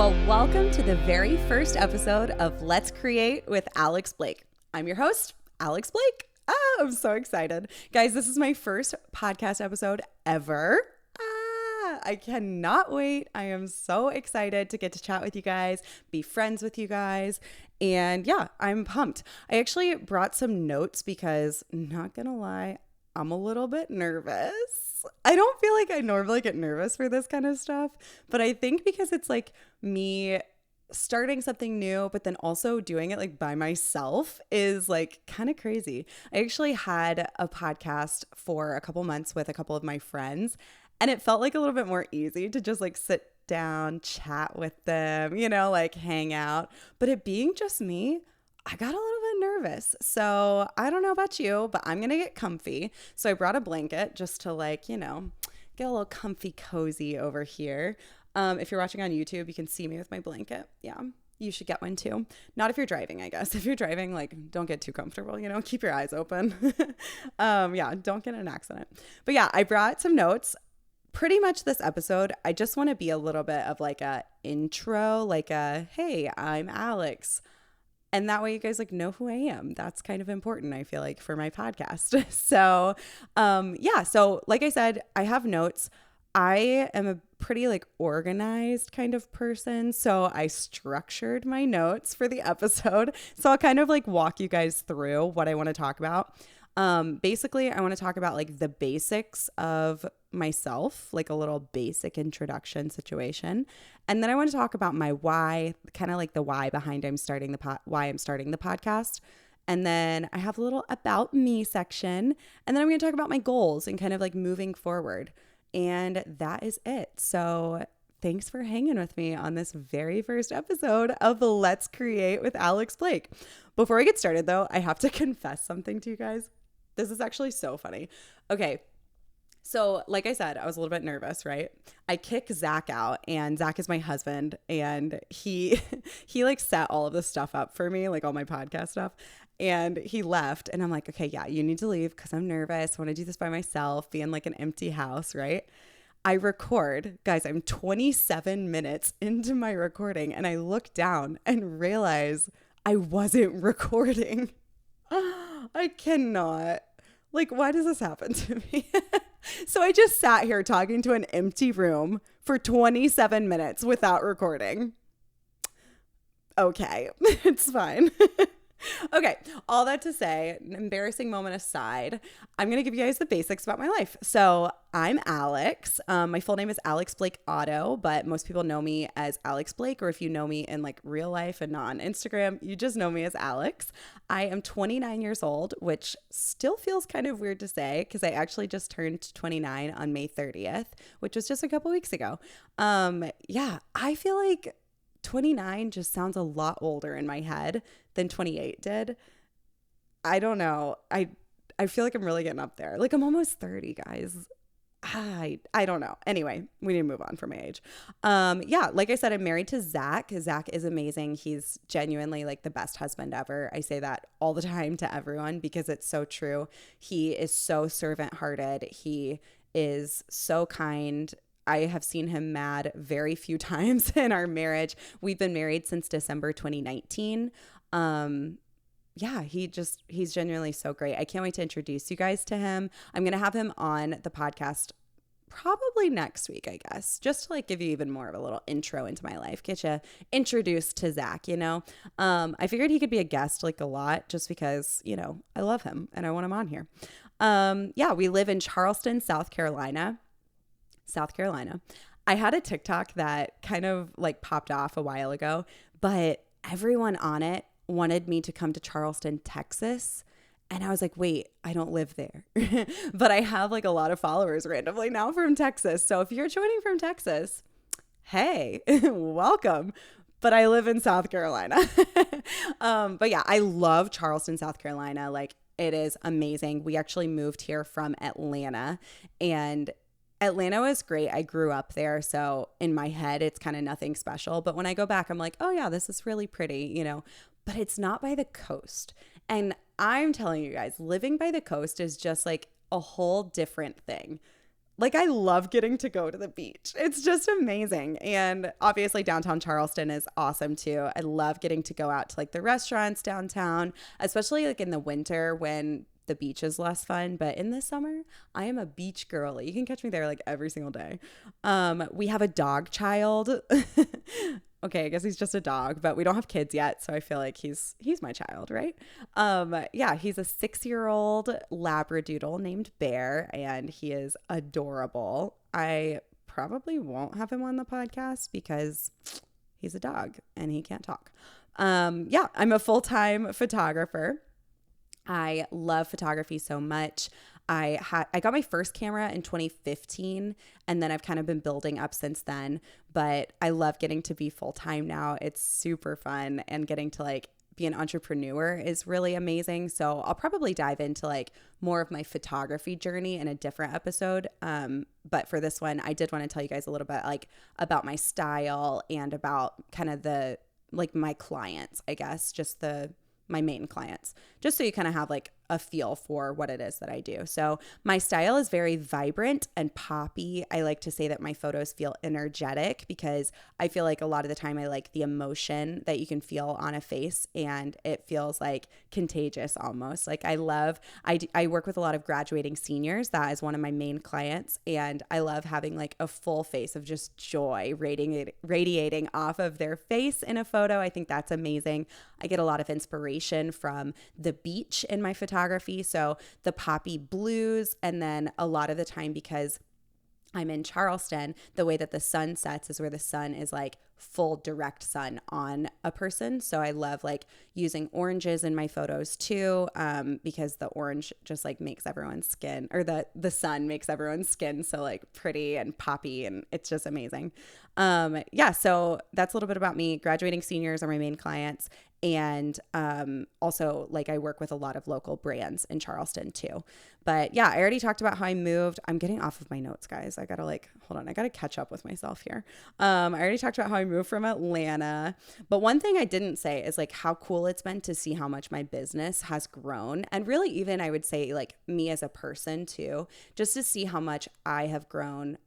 Well, welcome to the very first episode of Let's Create with Alex Blake. I'm your host, Alex Blake. I'm so excited. Guys, this is my first podcast episode ever. I cannot wait. I am so excited to get to chat with you guys, be friends with you guys. And yeah, I'm pumped. I actually brought some notes because, not gonna lie, I'm a little bit nervous. I don't feel like I normally get nervous for this kind of stuff, but I think because it's like me starting something new, but then also doing it like by myself is like kind of crazy. I actually had a podcast for a couple months with a couple of my friends, and it felt like a little bit more easy to just like sit down, chat with them, like hang out. But it being just me, I got a little bit nervous. So I don't know about you, but I'm going to get comfy. So I brought a blanket just to get a little comfy cozy over here. If you're watching on YouTube, you can see me with my blanket. Yeah, you should get one too. Not if you're driving, I guess. If you're driving, don't get too comfortable, keep your eyes open. Yeah, don't get in an accident. But yeah, I brought some notes. Pretty much this episode, I just want to be a little bit of like a intro, like a, hey, I'm Alex. And that way you guys know who I am. That's kind of important, I feel like, for my podcast. So, so like I said, I have notes. I am a pretty organized kind of person. So I structured my notes for the episode. So I'll kind of walk you guys through what I want to talk about. Basically, I want to talk about the basics of myself, like a little basic introduction situation. And then I want to talk about my why, kind of the why behind why I'm starting the podcast. And then I have a little about me section. And then I'm going to talk about my goals and kind of moving forward. And that is it. So thanks for hanging with me on this very first episode of Let's Create with Alex Blake. Before we get started though, I have to confess something to you guys. This is actually so funny. Okay. So like I said, I was a little bit nervous, right? I kick Zach out, and Zach is my husband, and he set all of this stuff up for me, all my podcast stuff. And he left, and I'm like, okay, yeah, you need to leave because I'm nervous. I want to do this by myself, be in an empty house, right? I record, guys, I'm 27 minutes into my recording, and I look down and realize I wasn't recording. I cannot. Why does this happen to me? So I just sat here talking to an empty room for 27 minutes without recording. Okay, it's fine. Okay, all that to say, an embarrassing moment aside, I'm going to give you guys the basics about my life. So I'm Alex. My full name is Alex Blake Otto, but most people know me as Alex Blake, or if you know me in real life and not on Instagram, you just know me as Alex. I am 29 years old, which still feels kind of weird to say because I actually just turned 29 on May 30th, which was just a couple weeks ago. I feel like 29 just sounds a lot older in my head than 28 did. I don't know. I feel like I'm really getting up there. I'm almost 30, guys. I don't know. Anyway, we need to move on from my age. Like I said, I'm married to Zach. Zach is amazing. He's genuinely the best husband ever. I say that all the time to everyone because it's so true. He is so servant-hearted. He is so kind. I have seen him mad very few times in our marriage. We've been married since December 2019. He's genuinely so great. I can't wait to introduce you guys to him. I'm going to have him on the podcast probably next week, I guess, just to give you even more of a little intro into my life, get you introduced to Zach, I figured he could be a guest a lot just because, I love him and I want him on here. We live in Charleston, South Carolina. I had a TikTok that kind of popped off a while ago, but everyone on it wanted me to come to Charleston, Texas. And I was like, wait, I don't live there. But I have a lot of followers randomly now from Texas. So if you're joining from Texas, hey, welcome. But I live in South Carolina. But yeah, I love Charleston, South Carolina. It is amazing. We actually moved here from Atlanta, and Atlanta was great. I grew up there. So in my head, it's kind of nothing special. But when I go back, I'm like, oh yeah, this is really pretty, but it's not by the coast. And I'm telling you guys, living by the coast is just a whole different thing. like I love getting to go to the beach. It's just amazing. And obviously downtown Charleston is awesome too. I love getting to go out to like the restaurants downtown, especially like in the winter when the beach is less fun. But in the summer, I am a beach girl. You can catch me there like every single day. We have a dog child. Okay, I guess he's just a dog, but we don't have kids yet, so I feel like he's my child, right? Yeah, he's a 6-year-old Labradoodle named Bear, and he is adorable. I probably won't have him on the podcast because he's a dog and he can't talk. Yeah, I'm a full-time photographer. I love photography so much. I got my first camera in 2015, and then I've kind of been building up since then, but I love getting to be full-time now. It's super fun, and getting to like be an entrepreneur is really amazing. So I'll probably dive into like more of my photography journey in a different episode. But for this one, I did want to tell you guys a little bit like about my style and about kind of the like my clients, I guess, just my main clients, just so you kind of have like a feel for what it is that I do. So my style is very vibrant and poppy. I like to say that my photos feel energetic because I feel like a lot of the time I like the emotion that you can feel on a face, and it feels like contagious almost. Like I work with a lot of graduating seniors. That is one of my main clients, and I love having like a full face of just joy radiating off of their face in a photo. I think that's amazing. I get a lot of inspiration from the beach in my photography. So the poppy blues, and then a lot of the time because I'm in Charleston, the way that the sun sets is where the sun is like full direct sun on a person. So I love like using oranges in my photos too, because the orange just like makes everyone's skin, or the sun makes everyone's skin so like pretty and poppy, and it's just amazing. Yeah, so that's a little bit about me. Graduating seniors are my main clients. And also, like, I work with a lot of local brands in Charleston too. But yeah, I already talked about how I moved. I'm getting off of my notes, guys. I gotta hold on. I gotta catch up with myself here. I already talked about how I moved from Atlanta. But one thing I didn't say is like how cool it's been to see how much my business has grown. And really, even I would say like me as a person too, just to see how much I have grown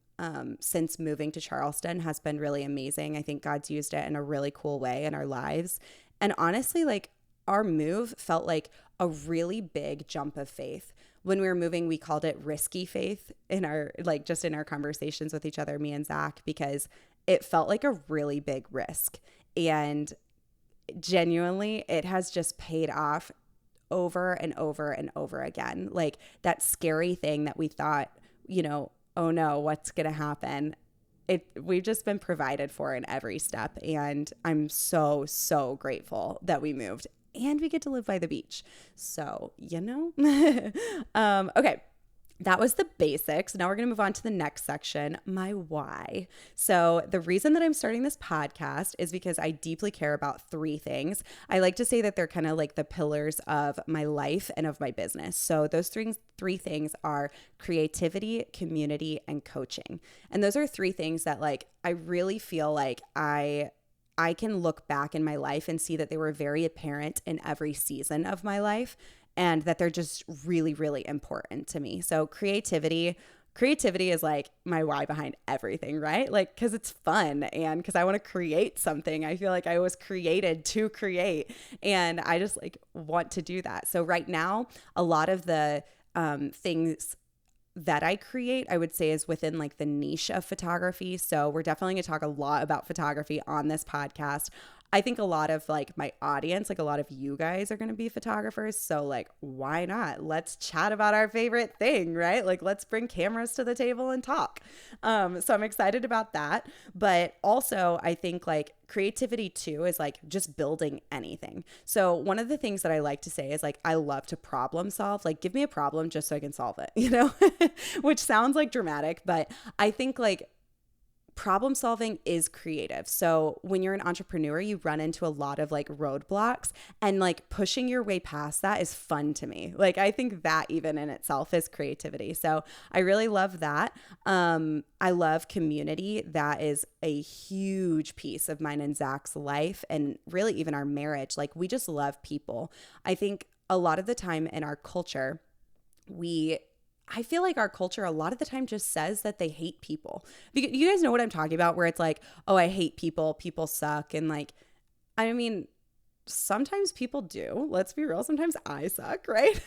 since moving to Charleston has been really amazing. I think God's used it in a really cool way in our lives. And honestly, like our move felt like a really big jump of faith. When we were moving, we called it risky faith in our, like just in our conversations with each other, me and Zach, because it felt like a really big risk. And genuinely, it has just paid off over and over and over again. Like that scary thing that we thought, oh no, what's going to happen? We've just been provided for in every step. And I'm so, so grateful that we moved and we get to live by the beach. So, okay. That was the basics. Now we're going to move on to the next section, my why. So the reason that I'm starting this podcast is because I deeply care about 3 things. I like to say that they're kind of like the pillars of my life and of my business. So those three things are creativity, community, and coaching. And those are 3 things that like I really feel like I can look back in my life and see that they were very apparent in every season of my life, and that they're just really, really important to me. So creativity is like my why behind everything, right? Like, because it's fun and because I want to create something. I feel like I was created to create, and I just like want to do that. So right now, a lot of the things that I create, I would say, is within like the niche of photography. So we're definitely going to talk a lot about photography on this podcast. I think a lot of like my audience, like a lot of you guys are going to be photographers. So like, why not? Let's chat about our favorite thing, right? Like, let's bring cameras to the table and talk. So I'm excited about that. But also I think like creativity too is like just building anything. So one of the things that I like to say is like, I love to problem solve. Like, give me a problem just so I can solve it, which sounds like dramatic, but I think like problem solving is creative. So when you're an entrepreneur, you run into a lot of like roadblocks, and like pushing your way past that is fun to me. Like, I think that even in itself is creativity. So I really love that. I love community. That is a huge piece of mine and Zach's life, and really even our marriage. Like, we just love people. I think a lot of the time in our culture, we I feel like our culture a lot of the time just says that they hate people. Because you guys know what I'm talking about, where it's like, oh, I hate people, people suck. And like, I mean, sometimes people do. Let's be real. Sometimes I suck, right?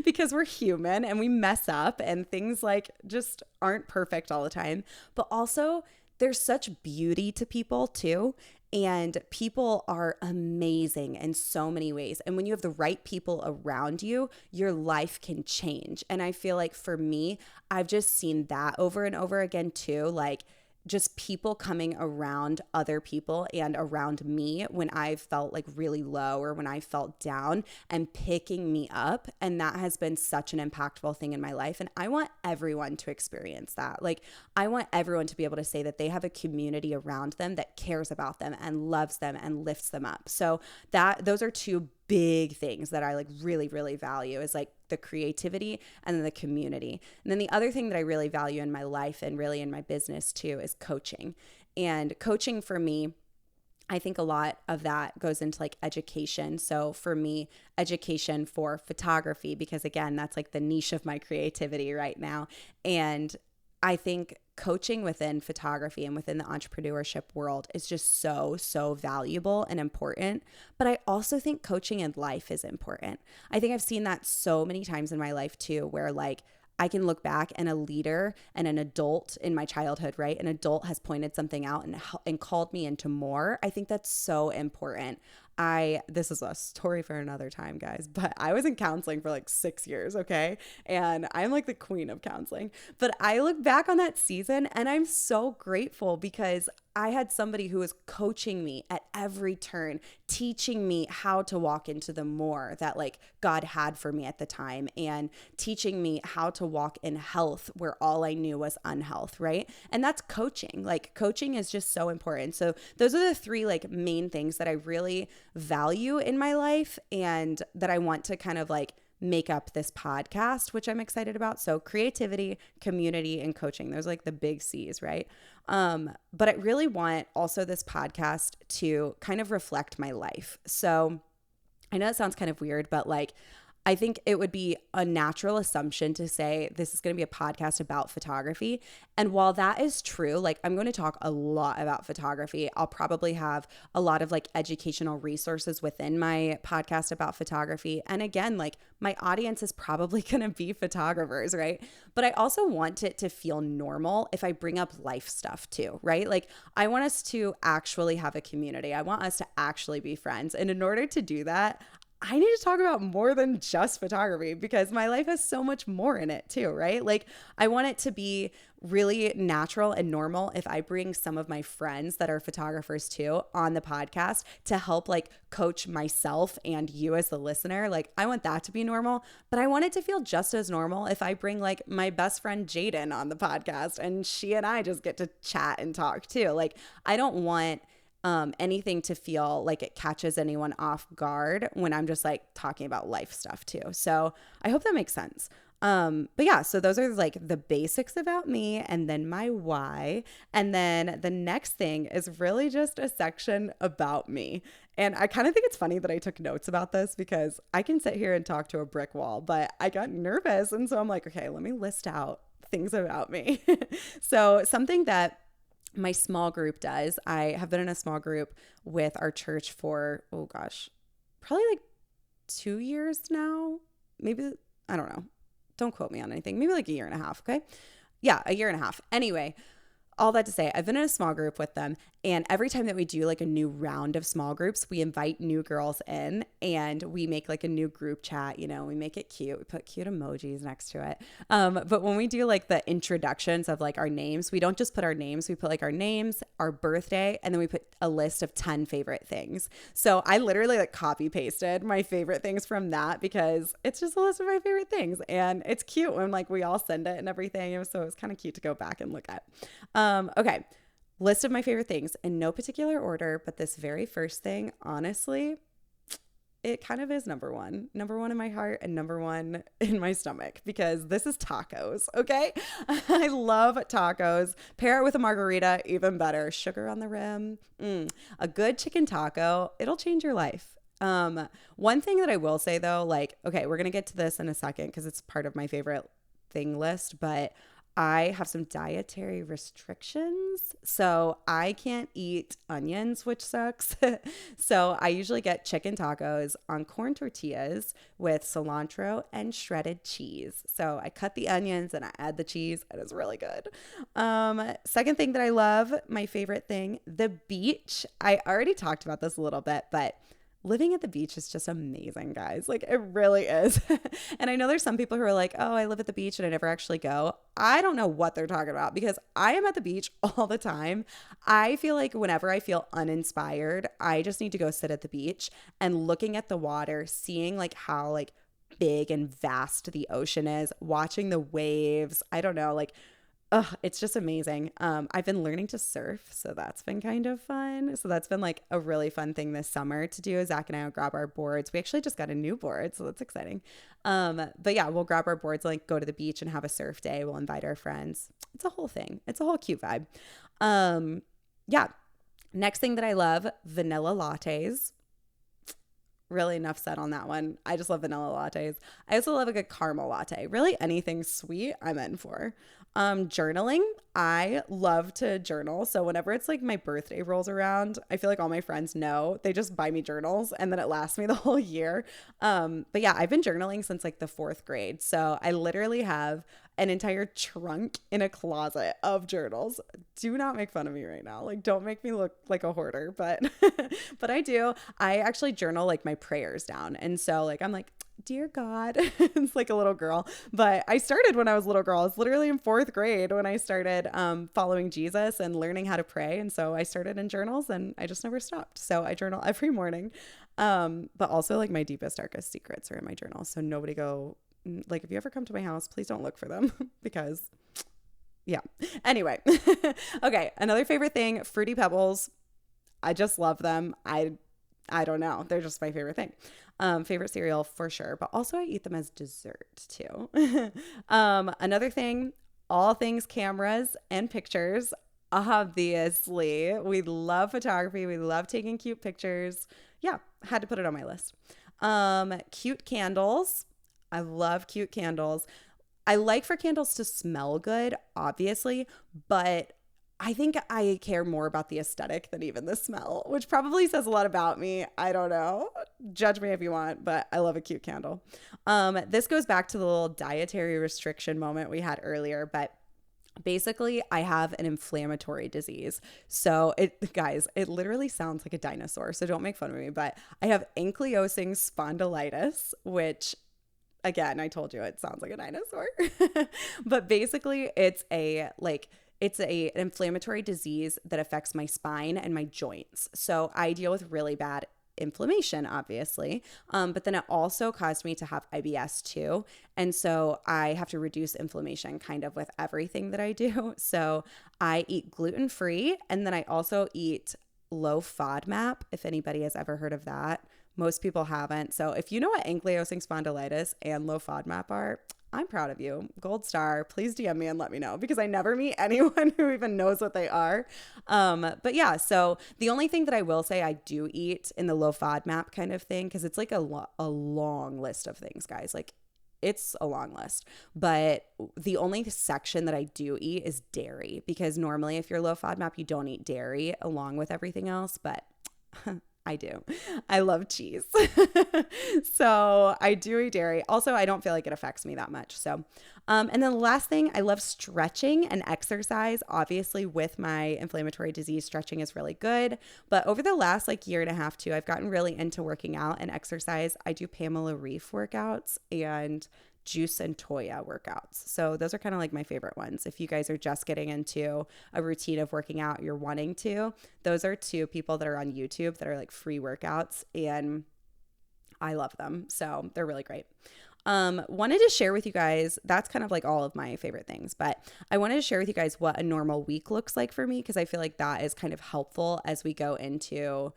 Because we're human and we mess up and things like just aren't perfect all the time. But also, there's such beauty to people too. And people are amazing in so many ways. And when you have the right people around you, your life can change. And I feel like for me, I've just seen that over and over again too. Like, just people coming around other people and around me when I felt like really low or when I felt down and picking me up. And that has been such an impactful thing in my life. And I want everyone to experience that. Like, I want everyone to be able to say that they have a community around them that cares about them and loves them and lifts them up. So those are two big things that I like really, really value, is like the creativity and then the community. And then the other thing that I really value in my life and really in my business too is coaching. And coaching for me, I think a lot of that goes into like education. So for me, education for photography, because again, that's like the niche of my creativity right now. And I think coaching within photography and within the entrepreneurship world is just so, so valuable and important. But I also think coaching in life is important. I think I've seen that so many times in my life too, where like I can look back and a leader and an adult in my childhood, right? An adult has pointed something out and called me into more. I think that's so important. This is a story for another time, guys, but I was in counseling for like 6 years, okay? And I'm like the queen of counseling. But I look back on that season and I'm so grateful because I had somebody who was coaching me at every turn, teaching me how to walk into the more that like God had for me at the time, and teaching me how to walk in health where all I knew was unhealth, right? And that's coaching. Like, coaching is just so important. So those are the three like main things that I really value in my life and that I want to kind of like make up this podcast, which I'm excited about. So creativity, community, and coaching. Those are like the big C's, right? But I really want also this podcast to kind of reflect my life. So I know it sounds kind of weird, but like, I think it would be a natural assumption to say this is going to be a podcast about photography. And while that is true, like I'm going to talk a lot about photography. I'll probably have a lot of like educational resources within my podcast about photography. And again, like my audience is probably going to be photographers, right? But I also want it to feel normal if I bring up life stuff too, right? Like I want us to actually have a community. I want us to actually be friends. And in order to do that, I need to talk about more than just photography because my life has so much more in it too, right? Like I want it to be really natural and normal if I bring some of my friends that are photographers too on the podcast to help like coach myself and you as the listener. Like I want that to be normal, but I want it to feel just as normal if I bring like my best friend Jaden on the podcast and she and I just get to chat and talk too. Like I don't want anything to feel like it catches anyone off guard when I'm just like talking about life stuff too. So I hope that makes sense. But yeah, so those are like the basics about me and then my why. And then the next thing is really just a section about me. And I kind of think it's funny that I took notes about this because I can sit here and talk to a brick wall, but I got nervous. And so I'm like, okay, let me list out things about me. So something that my small group does. I have been in a small group with our church for, oh gosh, probably like 2 years now. Maybe, I don't know. Don't quote me on anything. Maybe like a year and a half. Okay. Yeah, a year and a half. Anyway, all that to say, I've been in a small group with them. And every time that we do like a new round of small groups, we invite new girls in and we make like a new group chat, you know, we make it cute. We put cute emojis next to it. But when we do like the introductions of like our names, we don't just put our names, we put like our names, our birthday, and then we put a list of 10 favorite things. So I literally like copy pasted my favorite things from that because it's just a list of my favorite things. And it's cute when like we all send it and everything. So it was kind of cute to go back and look at. Okay. List of my favorite things in no particular order, but this very first thing, honestly, it kind of is number one in my heart and number one in my stomach because this is tacos. Okay. I love tacos. Pair it with a margarita, even better. Sugar on the rim. A good chicken taco. It'll change your life. One thing that I will say though, like, okay, we're going to get to this in a second because it's part of my favorite thing list, but I have some dietary restrictions. So I can't eat onions, which sucks. So I usually get chicken tacos on corn tortillas with cilantro and shredded cheese. So I cut the onions and I add the cheese, and it's really good. Second thing that I love, my favorite thing, the beach. I already talked about this a little bit, but living at the beach is just amazing, guys. Like, it really is. And I know there's some people who are like, oh, I live at the beach and I never actually go. I don't know what they're talking about because I am at the beach all the time. I feel like whenever I feel uninspired, I just need to go sit at the beach and looking at the water, seeing like how like big and vast the ocean is, watching the waves. I don't know, like, it's just amazing. I've been learning to surf, so that's been kind of fun. So that's been like a really fun thing this summer to do. Zach and I will grab our boards. We actually just got a new board, so that's exciting. But yeah, we'll grab our boards, like go to the beach and have a surf day. We'll invite our friends. It's a whole thing. It's a whole cute vibe. Yeah. Next thing that I love, vanilla lattes. Really enough said on that one. I just love vanilla lattes. I also love a good caramel latte. Really anything sweet, I'm in for. Journaling. I love to journal. So whenever it's like my birthday rolls around, I feel like all my friends know. They just buy me journals and then it lasts me the whole year. But yeah, I've been journaling since like the 4th grade. So I literally have an entire trunk in a closet of journals. Do not make fun of me right now. Like, don't make me look like a hoarder, but but I do. I actually journal like my prayers down. And so like I'm like, dear God, it's like a little girl. But I started when I was a little girl. I was literally in 4th grade when I started following Jesus and learning how to pray. And so I started in journals and I just never stopped. So I journal every morning. But also like my deepest, darkest secrets are in my journal. So nobody go, like, if you ever come to my house, please don't look for them because yeah. Anyway. Okay. Another favorite thing, Fruity Pebbles. I just love them. I don't know. They're just my favorite thing. Favorite cereal for sure, but also I eat them as dessert too. Another thing, all things cameras and pictures. Obviously, we love photography. We love taking cute pictures. Yeah, had to put it on my list. Cute candles. I love cute candles. I like for candles to smell good, obviously, but I think I care more about the aesthetic than even the smell, which probably says a lot about me. I don't know. Judge me if you want, but I love a cute candle. This goes back to the little dietary restriction moment we had earlier, but basically I have an inflammatory disease. So guys, it literally sounds like a dinosaur. So don't make fun of me, but I have ankylosing spondylitis, which again, I told you it sounds like a dinosaur, but basically it's an inflammatory disease that affects my spine and my joints. So I deal with really bad inflammation, obviously. But then it also caused me to have IBS too. And so I have to reduce inflammation kind of with everything that I do. So I eat gluten-free, and then I also eat low FODMAP, if anybody has ever heard of that. Most people haven't. So if you know what ankylosing spondylitis and low FODMAP are, I'm proud of you. Gold star. Please DM me and let me know because I never meet anyone who even knows what they are. But yeah, so the only thing that I will say I do eat in the low FODMAP kind of thing, because it's like a long list of things, guys. Like, it's a long list, but the only section that I do eat is dairy, because normally if you're low FODMAP, you don't eat dairy along with everything else, but I do. I love cheese. So I do eat dairy. Also, I don't feel like it affects me that much. So, and then the last thing, I love stretching and exercise. Obviously, with my inflammatory disease, stretching is really good. But over the last like year and a half too, I've gotten really into working out and exercise. I do Pamela Reif workouts and Juice and Toya workouts. So those are kind of like my favorite ones. If you guys are just getting into a routine of working out, you're wanting to, those are 2 people that are on YouTube that are like free workouts, and I love them. So they're really great. Wanted to share with you guys, that's kind of like all of my favorite things, but I wanted to share with you guys what a normal week looks like for me, because I feel like that is kind of helpful as we go into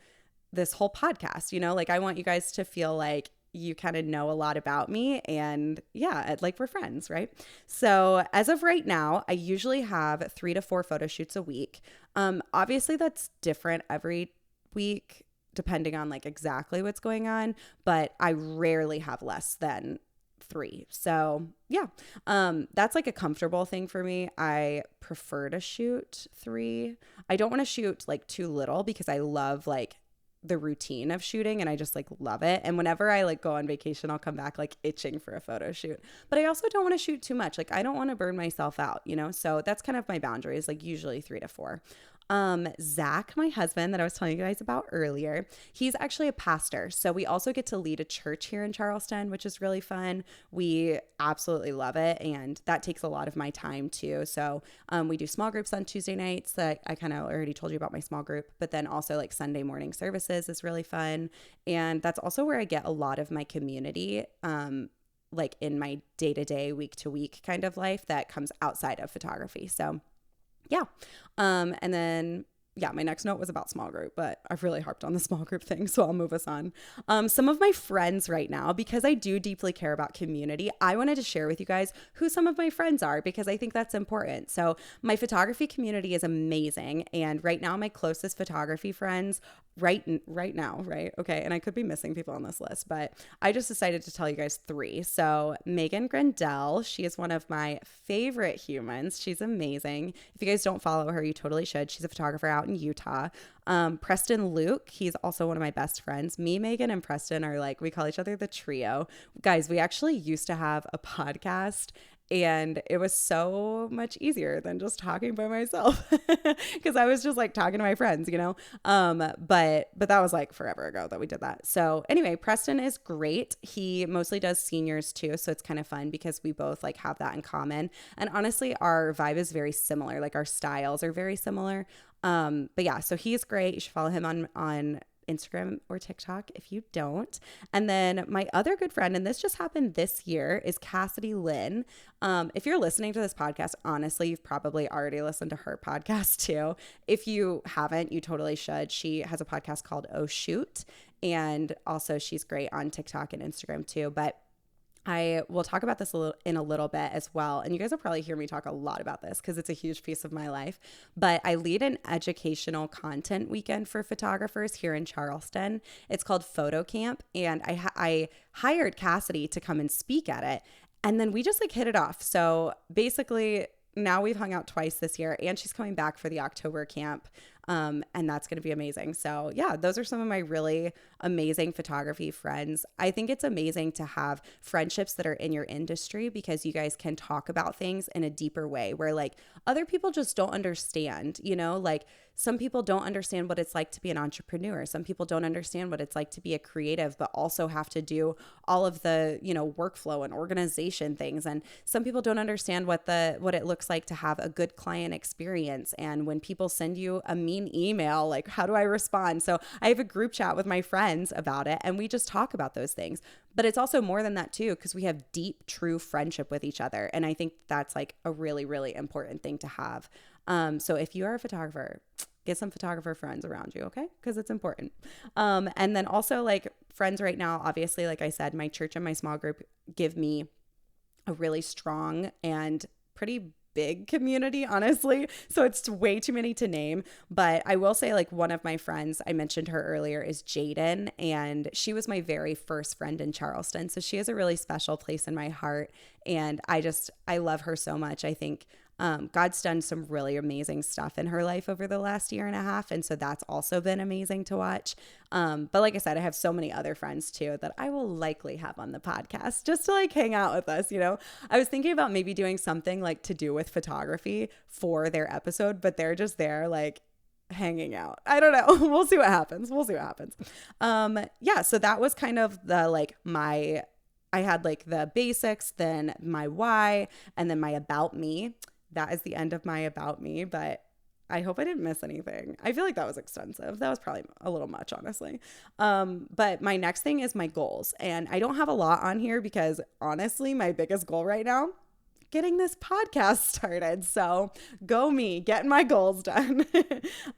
this whole podcast. You know, like I want you guys to feel like you kind of know a lot about me, and yeah, like we're friends, right? So as of right now, I usually have 3 to 4 photo shoots a week. Obviously that's different every week depending on like exactly what's going on, but I rarely have less than 3. So yeah, that's like a comfortable thing for me. I prefer to shoot 3. I don't want to shoot like too little because I love like the routine of shooting and I just like love it. And whenever I like go on vacation, I'll come back like itching for a photo shoot. But I also don't want to shoot too much. Like I don't want to burn myself out, you know? So that's kind of my boundaries, like usually 3 to 4. Zach, my husband that I was telling you guys about earlier, he's actually a pastor. So we also get to lead a church here in Charleston, which is really fun. We absolutely love it. And that takes a lot of my time too. So we do small groups on Tuesday nights that I kind of already told you about my small group, but then also like Sunday morning services is really fun. And that's also where I get a lot of my community, like in my day-to-day, week-to-week kind of life that comes outside of photography. So yeah. And then, yeah, my next note was about small group, but I've really harped on the small group thing, so I'll move us on. Some of my friends right now, because I do deeply care about community, I wanted to share with you guys who some of my friends are because I think that's important. So my photography community is amazing. And right now, my closest photography friends right now, right? Okay. And I could be missing people on this list, but I just decided to tell you guys 3. So Megan Grandel, she is one of my favorite humans. She's amazing. If you guys don't follow her, you totally should. She's a photographer out in Utah. Preston Luke, he's also one of my best friends. Me, Megan, and Preston are like, we call each other the trio. Guys, we actually used to have a podcast and it was so much easier than just talking by myself because I was just like talking to my friends, you know? But that was like forever ago that we did that. So anyway, Preston is great. He mostly does seniors too. So it's kind of fun because we both like have that in common. And honestly, our vibe is very similar. Like our styles are very similar. But yeah, so he's great. You should follow him on Instagram or TikTok if you don't. And then my other good friend, and this just happened this year, is Cassidy Lynn. If you're listening to this podcast, honestly, you've probably already listened to her podcast too. If you haven't, you totally should. She has a podcast called Oh Shoot. And also she's great on TikTok and Instagram too. But I will talk about this in a little bit as well. And you guys will probably hear me talk a lot about this because it's a huge piece of my life. But I lead an educational content weekend for photographers here in Charleston. It's called Photo Camp. And I hired Cassidy to come and speak at it. And then we just like hit it off. So basically now we've hung out twice this year and she's coming back for the October camp. And that's going to be amazing. So yeah, those are some of my really amazing photography friends. I think it's amazing to have friendships that are in your industry because you guys can talk about things in a deeper way where like other people just don't understand, you know, like some people don't understand what it's like to be an entrepreneur. Some people don't understand what it's like to be a creative, but also have to do all of the, you know, workflow and organization things. And some people don't understand what it looks like to have a good client experience. And when people send you a mean email, like, how do I respond? So I have a group chat with my friends about it and we just talk about those things. But it's also more than that too, because we have deep, true friendship with each other. And I think that's like a really, really important thing to have. So if you are a photographer, get some photographer friends around you, okay? Because it's important. And then also like friends right now, obviously, like I said, my church and my small group give me a really strong and pretty big community, honestly. So it's way too many to name. But I will say like one of my friends, I mentioned her earlier, is Jaden. And she was my very first friend in Charleston. So she has a really special place in my heart. And I love her so much. I think God's done some really amazing stuff in her life over the last year and a half. And so that's also been amazing to watch. But like I said, I have so many other friends too that I will likely have on the podcast just to like hang out with us. You know, I was thinking about maybe doing something like to do with photography for their episode, but they're just there like hanging out. I don't know. We'll see what happens. Yeah. So that was kind of the like I had like the basics, then my why, and then my about me. That is the end of my about me, but I hope I didn't miss anything. I feel like that was extensive. That was probably a little much, honestly. But my next thing is my goals. And I don't have a lot on here because honestly, my biggest goal right now, getting this podcast started. So go me, getting my goals done.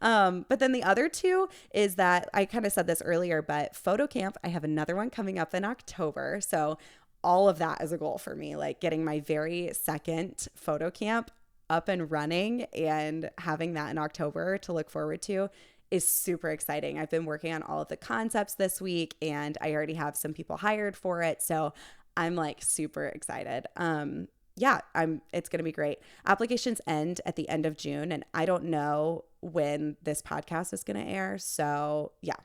But then the other two is that I kind of said this earlier, but photo camp, I have another one coming up in October. So all of that is a goal for me, like getting my very second photo camp up and running and having that in October to look forward to is super exciting. I've been working on all of the concepts this week and I already have some people hired for it. So I'm like super excited. Yeah, it's going to be great. Applications end at the end of June, and I don't know when this podcast is going to air. So yeah,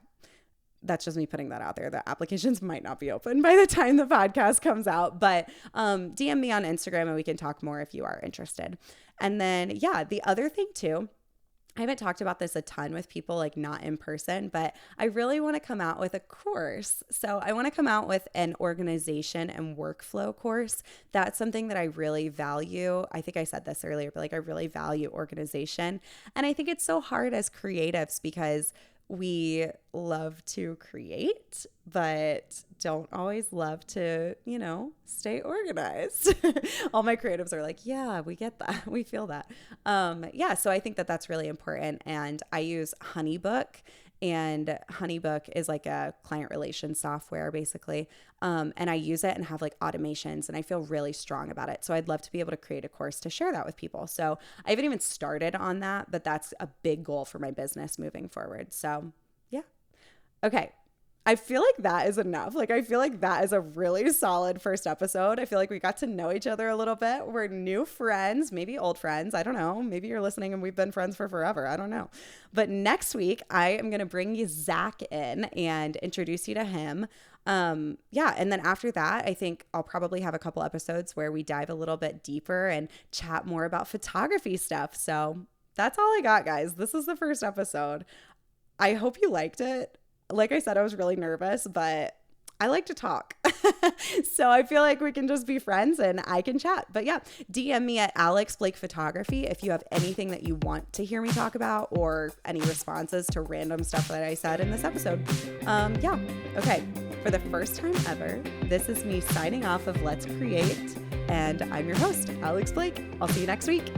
that's just me putting that out there. The applications might not be open by the time the podcast comes out, but DM me on Instagram and we can talk more if you are interested. And then, yeah, the other thing too, I haven't talked about this a ton with people, like not in person, but I really want to come out with a course. So I want to come out with an organization and workflow course. That's something that I really value. I think I said this earlier, but like I really value organization. And I think it's so hard as creatives because we love to create, but don't always love to, stay organized. All my creatives are like, yeah, we get that. We feel that. Yeah. So I think that that's really important. And I use HoneyBook, and HoneyBook is like a client relations software basically. And I use it and have like automations, and I feel really strong about it. So I'd love to be able to create a course to share that with people. So I haven't even started on that, but that's a big goal for my business moving forward. So yeah. Okay. I feel like that is enough. Like, I feel like that is a really solid first episode. I feel like we got to know each other a little bit. We're new friends, maybe old friends. I don't know. Maybe you're listening and we've been friends for forever. I don't know. But next week, I am going to bring you Zach in and introduce you to him. Yeah. And then after that, I think I'll probably have a couple episodes where we dive a little bit deeper and chat more about photography stuff. So that's all I got, guys. This is the first episode. I hope you liked it. Like I said, I was really nervous, but I like to talk. So I feel like we can just be friends and I can chat. But yeah, DM me at Alex Blake Photography if you have anything that you want to hear me talk about or any responses to random stuff that I said in this episode. Yeah. Okay. For the first time ever, this is me signing off of Let's Create. And I'm your host, Alex Blake. I'll see you next week.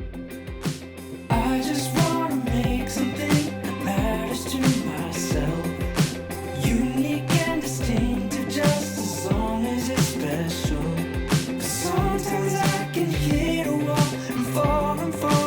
I just want to make something that matters to myself. Unique and distinctive, just as long as it's special. 'Cause sometimes I can hit a wall and fall and fall.